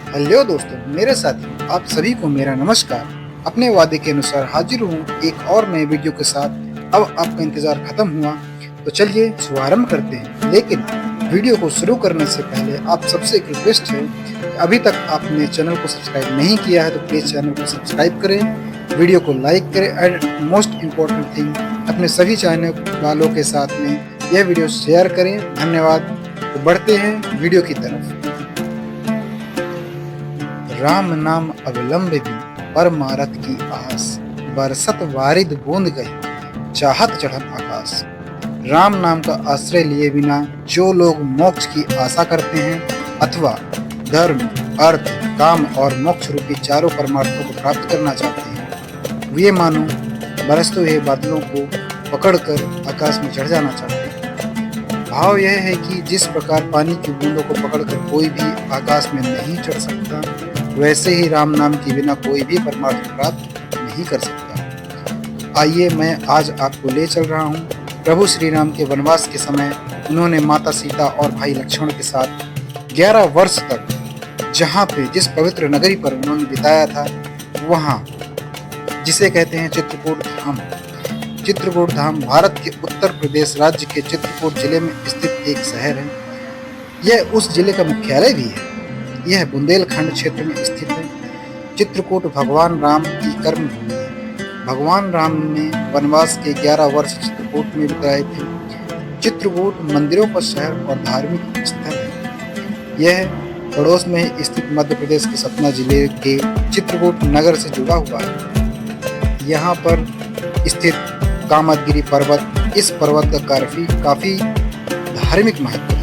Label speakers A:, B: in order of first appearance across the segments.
A: Hello दोस्तों, मेरे साथी आप सभी को मेरा नमस्कार। अपने वादे के अनुसार हाजिर हूँ एक और नए वीडियो के साथ। अब आपका इंतजार खत्म हुआ तो चलिए शुभारंभ करते हैं। लेकिन वीडियो को शुरू करने से पहले आप सबसे एक रिक्वेस्ट है कि अभी तक आपने चैनल को सब्सक्राइब नहीं किया है तो प्लीज़ चैनल को सब्सक्राइब करें, वीडियो को लाइक करें एंड मोस्ट इम्पोर्टेंट थिंग अपने सभी चैनल वालों के साथ में यह वीडियो शेयर करें। धन्यवाद। तो बढ़ते हैं वीडियो की तरफ। राम नाम अवलंब भी परमारथ की आस, बरसत वारिद बूंद गई चाहत चढ़न आकाश। राम नाम का आश्रय लिए बिना जो लोग मोक्ष की आशा करते हैं अथवा धर्म, अर्थ, काम और मोक्ष रूपी चारों परमार्थों को प्राप्त करना चाहते हैं, वे मानो बरसते हुए बादलों को पकड़कर आकाश में चढ़ जाना चाहते हैं। भाव यह है कि जिस प्रकार पानी की बूंदों को पकड़कर कोई भी आकाश में नहीं चढ़ सकता, वैसे ही राम नाम के बिना कोई भी परमार्थ प्राप्त नहीं कर सकता। आइए मैं आज आपको ले चल रहा हूँ प्रभु श्री राम के वनवास के समय उन्होंने माता सीता और भाई लक्ष्मण के साथ 11 वर्ष तक जहाँ पे जिस पवित्र नगरी पर उन्होंने बिताया था, वहाँ जिसे कहते हैं चित्रकूट धाम। चित्रकूट धाम भारत के उत्तर प्रदेश राज्य के चित्रकूट जिले में स्थित एक शहर है। यह उस जिले का मुख्यालय भी है। यह बुंदेलखंड क्षेत्र में स्थित है। चित्रकूट भगवान राम की कर्म भूमि है। भगवान राम ने वनवास के 11 वर्ष चित्रकूट में बिताए थे। चित्रकूट मंदिरों का शहर और धार्मिक स्थल है। यह पड़ोस में स्थित मध्य प्रदेश के सतना जिले के चित्रकूट नगर से जुड़ा हुआ है। यहाँ पर स्थित कामदगिरी पर्वत, इस पर्वत का काफी धार्मिक महत्व है।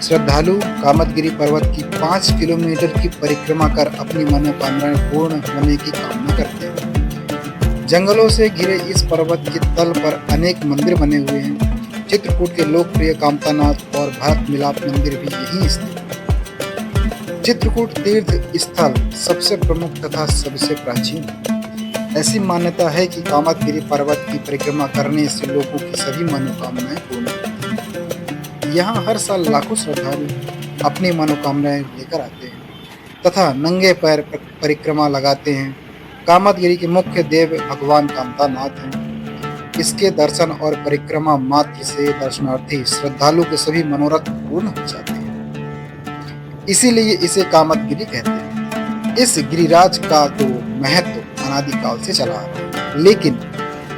A: श्रद्धालु कामदगिरी पर्वत की 5 किलोमीटर की परिक्रमा कर अपनी मनोकामनाएं पूर्ण होने की कामना करते हैं। जंगलों से घिरे इस पर्वत के तल पर अनेक मंदिर बने हुए हैं। चित्रकूट के लोकप्रिय कामतानाथ और भरत मिलाप मंदिर भी यहीं स्थित है। चित्रकूट तीर्थ स्थल सबसे प्रमुख तथा सबसे प्राचीन है। ऐसी मान्यता है कि कामदगिरी पर्वत की परिक्रमा करने से लोगों की सभी मनोकामनाएं पूर्ण होती हैं। यहाँ हर साल लाखों श्रद्धालु अपनी मनोकामनाएं लेकर आते हैं तथा नंगे पैर परिक्रमा लगाते हैं। कामदगिरी के मुख्य देव भगवान कामतानाथ हैं। इसके दर्शन और परिक्रमा मात्र से दर्शनार्थी श्रद्धालु के सभी मनोरथ पूर्ण हो जाते हैं। इसीलिए इसे कामदगिरी कहते हैं। इस गिरिराज का तो महत्व अनादिकाल से चला आ रहा है, लेकिन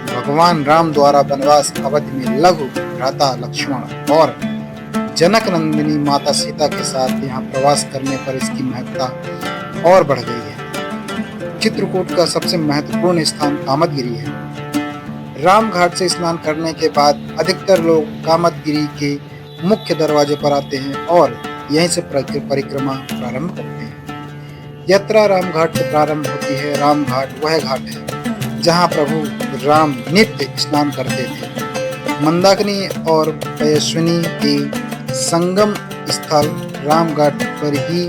A: भगवान राम द्वारा वनवास अवधि में लघु भ्राता लक्ष्मण और जनक नंदिनी माता सीता के साथ यहाँ प्रवास करने पर इसकी महत्ता और बढ़ गई है। चित्रकूट का सबसे महत्वपूर्ण स्थान कामदगिरी है। राम घाट से स्नान करने के बाद अधिकतर लोग कामदगिरी के मुख्य दरवाजे पर आते हैं और यहीं से परिक्रमा प्रारंभ करते हैं। यात्रा राम घाट से प्रारंभ होती है। राम घाट वह घाट है जहाँ प्रभु राम नित्य स्नान करते थे। मंदाकिनी और पयस्विनी के संगम स्थल राम घाट पर ही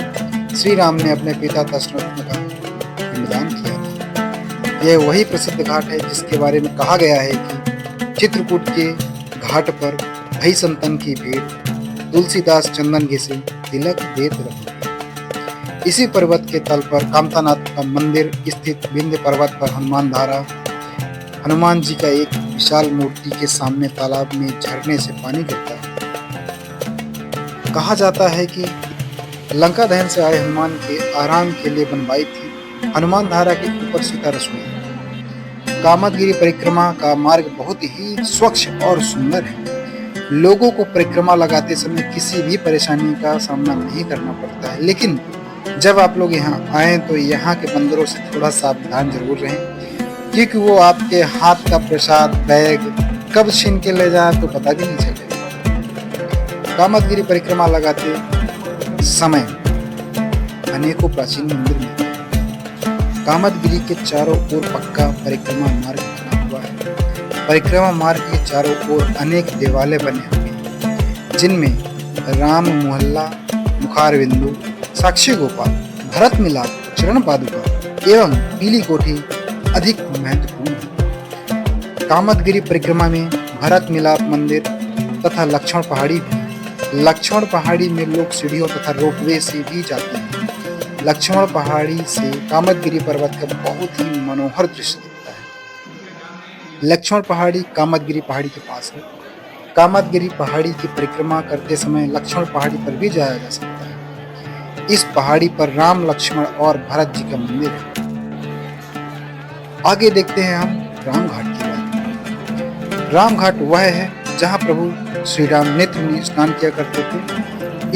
A: श्री राम ने अपने पिता दशरथ का पिंडदान किया था। यह वही प्रसिद्ध घाट है जिसके बारे में कहा गया है कि चित्रकूट के घाट पर भई संतन की भेंट तुलसीदास चंदन घिसे तिलक देत रहे। इसी पर्वत के तल पर कामतानाथ का मंदिर स्थित विंध्य पर्वत पर हनुमान जी का एक विशाल मूर्ति के सामने तालाब में झरने से पानी गिरता है। कहा जाता है कि लंका दहन से आए हनुमान के आराम के लिए बनवाई थी हनुमान धारा के ऊपर सीता रसोई। कामदगिरी परिक्रमा का मार्ग बहुत ही स्वच्छ और सुंदर है। लोगों को परिक्रमा लगाते समय किसी भी परेशानी का सामना नहीं करना पड़ता है, लेकिन जब आप लोग यहाँ आए तो यहाँ के मंदिरों से थोड़ा सावधान जरूर रहें, क्योंकि वो आपके हाथ का प्रसाद बैग कब छीन के ले जाए तो पता भी नहीं चलेगा। कामदगिरी परिक्रमा लगाते समय अनेकों प्राचीन मंदिर मिलते हैं। कामदगिरी के चारों ओर पक्का परिक्रमा मार्ग बना हुआ है। परिक्रमा मार्ग के चारों ओर अनेक देवालय बने हुए हैं, जिनमें राम मोहल्ला, मुखार बिंदु, साक्षी गोपाल, भरत मिलाप, चरण पादुका एवं पीली कोठी अधिक महत्वपूर्ण है। कामदगिरी परिक्रमा में भरत मिलाप मंदिर तथा लक्ष्मण पहाड़ी भी। लक्ष्मण पहाड़ी में लोग सीढ़ियों तथा रोपवे से भी जाते हैं। लक्ष्मण पहाड़ी से कामदगिरी पर्वत का बहुत ही मनोहर दृश्य दिखता है। लक्ष्मण पहाड़ी कामदगिरी पहाड़ी के पास है। कामदगिरी पहाड़ी की परिक्रमा करते समय लक्ष्मण पहाड़ी पर भी जाया जा सकता है। इस पहाड़ी पर राम, लक्ष्मण और भरत जी का मंदिर है। आगे देखते हैं हम राम घाट की बात। राम घाट वह है जहां प्रभु श्री राम नित्य में स्नान किया करते थे।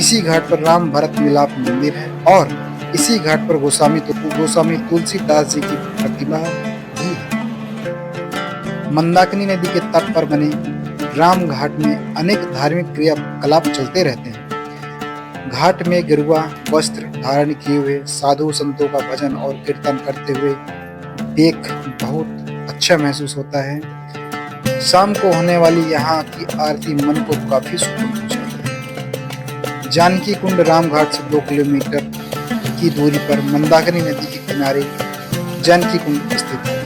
A: इसी घाट पर राम भरत मिलाप मंदिर है और इसी घाट पर गोस्वामी तुलसीदास जी की प्रतिमा भी है। मंदाकिनी नदी के तट पर बने राम घाट में अनेक धार्मिक क्रियाकलाप चलते रहते हैं। घाट में गेरुआ वस्त्र धारण किए हुए साधु संतों का भजन और कीर्तन करते हुए देख बहुत अच्छा महसूस होता है। शाम को होने वाली यहाँ की आरती मन को काफी सुकून पहुंचाती है। जानकी कुंड राम घाट से 2 किलोमीटर की दूरी पर मंदाकिनी नदी के किनारे जानकी कुंड स्थित है।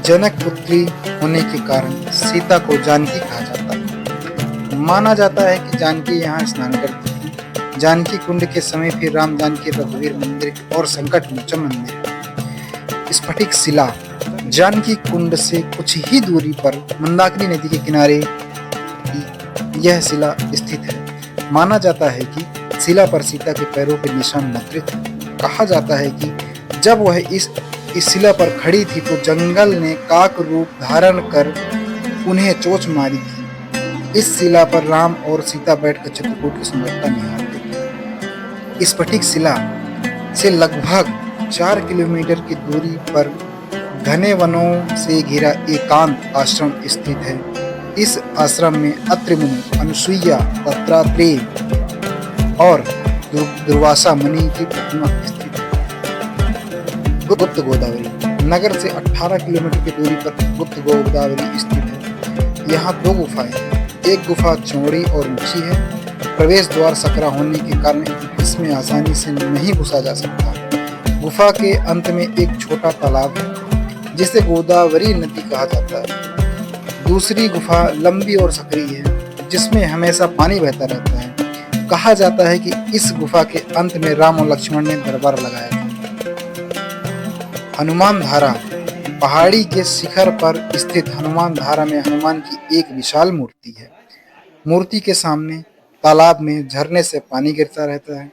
A: जनक पुत्री होने के कारण सीता को जानकी कहा जाता है। माना जाता है कि जानकी यहाँ स्नान करती थी। जानकी कुंड के समय फिर राम जानकी रघुवीर मंदिर और संकट मोचन मंदिर है। स्फटिक शिला जानकी कुंड से कुछ ही दूरी पर मंदाकिनी नदी के किनारे यह शिला स्थित है। माना जाता है कि शिला पर सीता के पैरों के निशान मुद्रित हैं। कहा जाता है कि जब वह इस शिला पर खड़ी थी तो जंगल ने काक रूप धारण कर उन्हें चोंच मारी थी। इस शिला पर राम और सीता बैठकर चित्रकूट की सुंदरता निहारते थे। स्फटिक शिला से लगभग 4 किलोमीटर की दूरी पर घने वनों से घिरा एकांत आश्रम स्थित है। इस आश्रम में अत्रि मुनि, अनुसुईया, दत्तात्रेय और दुर्वासा मुनि की प्रतिमा स्थित है। गुप्त गोदावरी नगर से 18 किलोमीटर की दूरी पर गुप्त गोदावरी स्थित है। यहाँ 2 गुफाएं हैं। एक गुफा चौड़ी और ऊंची है। प्रवेश द्वार सकरा होने के कारण इसमें आसानी से नहीं घुसा जा सकता। गुफा के अंत में एक छोटा तालाब है जिसे गोदावरी नदी कहा जाता है। दूसरी गुफा लंबी और सकरी है जिसमें हमेशा पानी बहता रहता है। कहा जाता है कि इस गुफा के अंत में राम और लक्ष्मण ने दरबार लगाया था। हनुमान धारा पहाड़ी के शिखर पर स्थित हनुमान धारा में हनुमान की एक विशाल मूर्ति है। मूर्ति के सामने तालाब में झरने से पानी गिरता रहता है।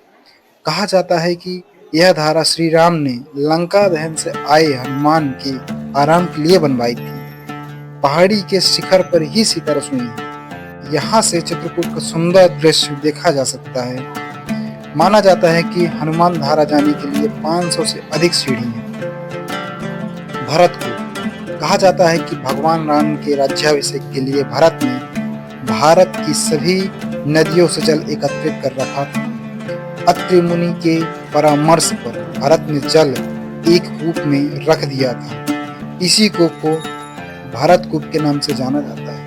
A: कहा जाता है कि यह धारा श्री राम ने लंका दहन से आए हनुमान के आराम के लिए बनवाई थी। पहाड़ी के शिखर पर ही सीता रसोई है। यहाँ से चित्रकूट का सुंदर दृश्य देखा जा सकता है। माना जाता है कि हनुमान धारा जाने के लिए 500 से अधिक सीढ़ी हैं। भरतकूप कहा जाता है कि भगवान राम के राज्याभिषेक के लिए भरत ने भारत की सभी नदियों से जल एकत्रित कर रखा था। अत्रि मुनि के परामर्श पर भरत ने जल एक कूप में रख दिया था। इसी कूप को भरतकूप के नाम से जाना जाता है।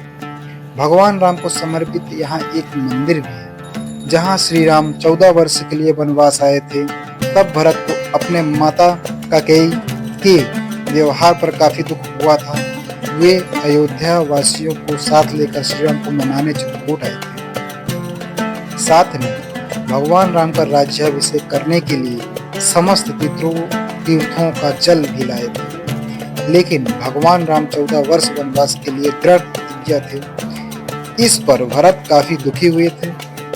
A: भगवान राम को समर्पित यहाँ एक मंदिर भी है जहाँ श्री राम 14 वर्ष के लिए वनवास आए थे। तब भरत को अपने माता कैकेयी के व्यवहार पर काफी दुख हुआ था। वे अयोध्या वासियों को साथ लेकर श्री राम को मनाने चित्रकूट आए थे। साथ में भगवान राम का राज्याभिषेक करने के लिए समस्त तीर्थों का जल भी लाए थे। लेकिन भगवान राम 14 वर्ष वनवास के लिए दृढ़ प्रतिज्ञा थे। इस पर भरत काफी दुखी हुए थे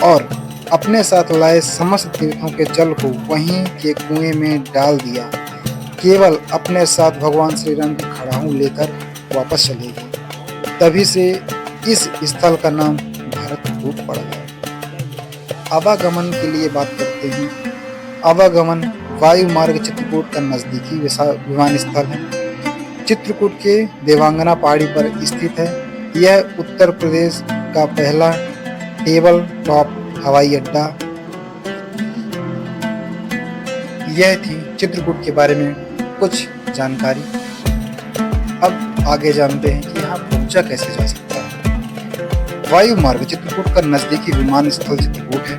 A: और अपने साथ लाए समस्त तीर्थों के जल को वहीं के कुएं में डाल दिया। केवल अपने साथ भगवान श्री राम की खड़ाहू लेकर वापस चले गए। तभी से इस स्थल का नाम भरतकूप पड़ गया। आवागमन के लिए बात करते हैं। आवागमन वायु मार्ग चित्रकूट का नजदीकी विमान स्थल है। चित्रकूट के देवांगना पहाड़ी पर स्थित है। यह उत्तर प्रदेश का पहला टेबल टॉप हवाई अड्डा। यह थी चित्रकूट के बारे में कुछ जानकारी। अब आगे जानते हैं कि यहाँ पहुंचा कैसे जा सकता है। वायु मार्ग चित्रकूट का नजदीकी विमान स्थल चित्रकूट है।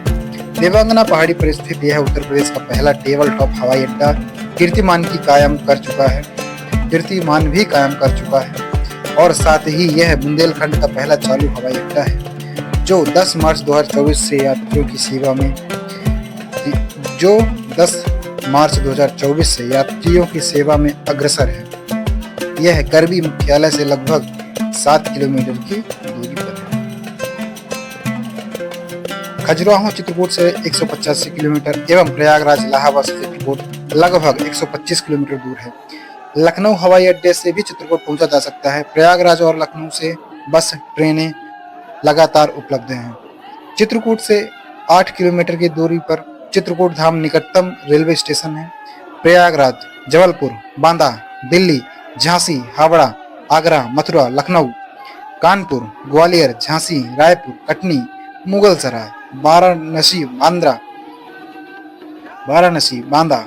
A: देवांगना पहाड़ी पर स्थित यह उत्तर प्रदेश का पहला टेबल टॉप हवाई अड्डा कीर्तिमान भी कायम कर चुका है और साथ ही यह बुंदेलखंड का पहला चालू हवाई अड्डा है जो 10 मार्च 2024 से यात्रियों की सेवा में जो 10 मार्च 2024 से यात्रियों की सेवा में अग्रसर है। यह करबी मुख्यालय से लगभग 7 किलोमीटर की दूरी पर है। खजुराहो चित्रकूट से 185 किलोमीटर एवं प्रयागराज इलाहाबाद से चित्रकूट लगभग 125 किलोमीटर दूर है। लखनऊ हवाई अड्डे से भी चित्रकूट पहुंचा जा सकता है। प्रयागराज और लखनऊ से बस ट्रेनें लगातार उपलब्ध हैं। चित्रकूट से 8 किलोमीटर की दूरी पर चित्रकूट धाम निकटतम रेलवे स्टेशन है। प्रयागराज, जबलपुर, बांदा, दिल्ली, झांसी, हावड़ा, आगरा, मथुरा, लखनऊ, कानपुर, ग्वालियर, झांसी, रायपुर, कटनी, मुगलसराय, वाराणसी, बांदा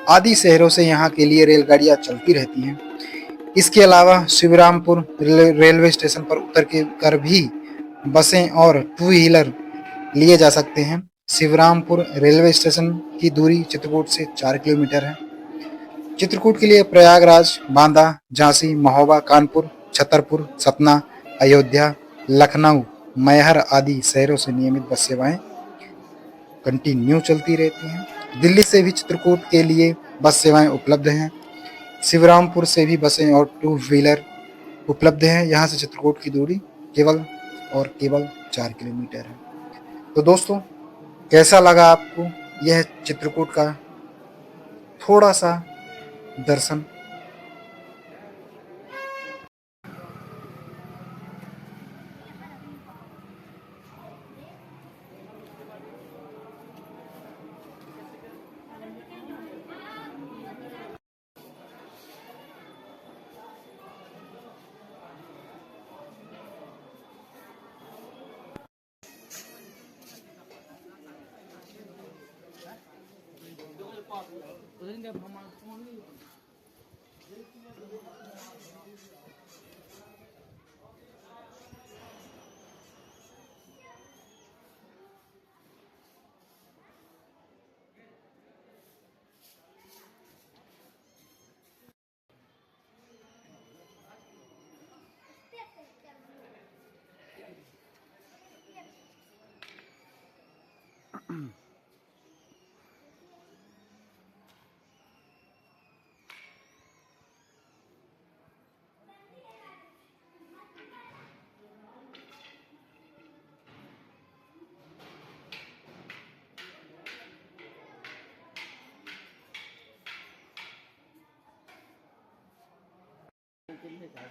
A: आदि शहरों से यहाँ के लिए रेलगाड़ियाँ चलती रहती हैं। इसके अलावा शिवरामपुर रेलवे स्टेशन पर उतर कर भी बसें और 2 व्हीलर लिए जा सकते हैं। शिवरामपुर रेलवे स्टेशन की दूरी चित्रकूट से 4 किलोमीटर है। चित्रकूट के लिए प्रयागराज, बांदा, झांसी, महोबा, कानपुर, छतरपुर, सतना, अयोध्या, लखनऊ, मैहर आदि शहरों से नियमित बस सेवाएं कंटिन्यू चलती रहती हैं। दिल्ली से भी चित्रकूट के लिए बस सेवाएं उपलब्ध हैं। शिवरामपुर से भी बसें और 2 व्हीलर उपलब्ध हैं। यहाँ से चित्रकूट की दूरी केवल 4 किलोमीटर है। तो दोस्तों, कैसा लगा आपको यह चित्रकूट का थोड़ा सा दर्शन?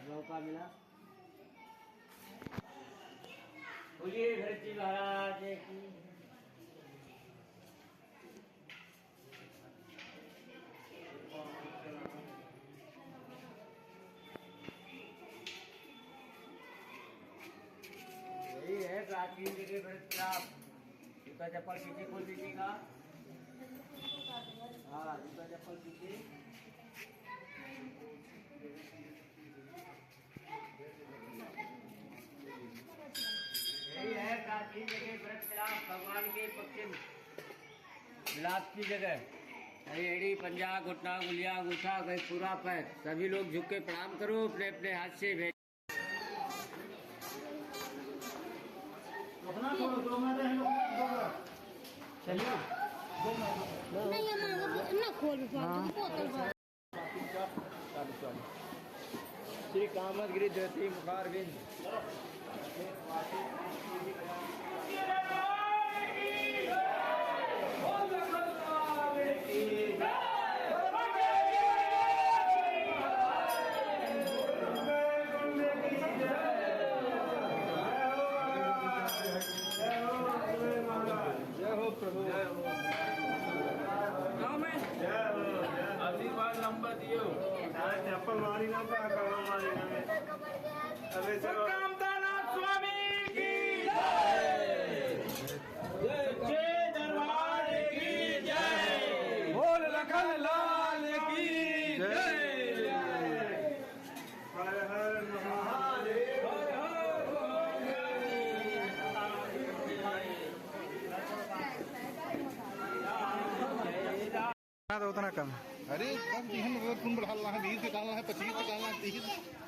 B: मौका मिला। बोलिए भरत महाराज की। यही है प्राचीन जगह भरत आप जूता चप्पल पीछे खोल दीजिएगा। हाँ, जूता चप्पल पीछे। भगवान के पक्षी मिलाप की जगह एड़ी, पंजा, घुटना, गुलिया, अंगूठा, गई पूरा पैर, सभी लोग झुक के प्रणाम करो अपने अपने हाथ से। भेज श्री कामदगिरी ज्योति मुखारविंद।
A: तो उतना कम।
C: अरे कम हम तुम बढ़ा है 20 निकालना है 25 निकालना है 30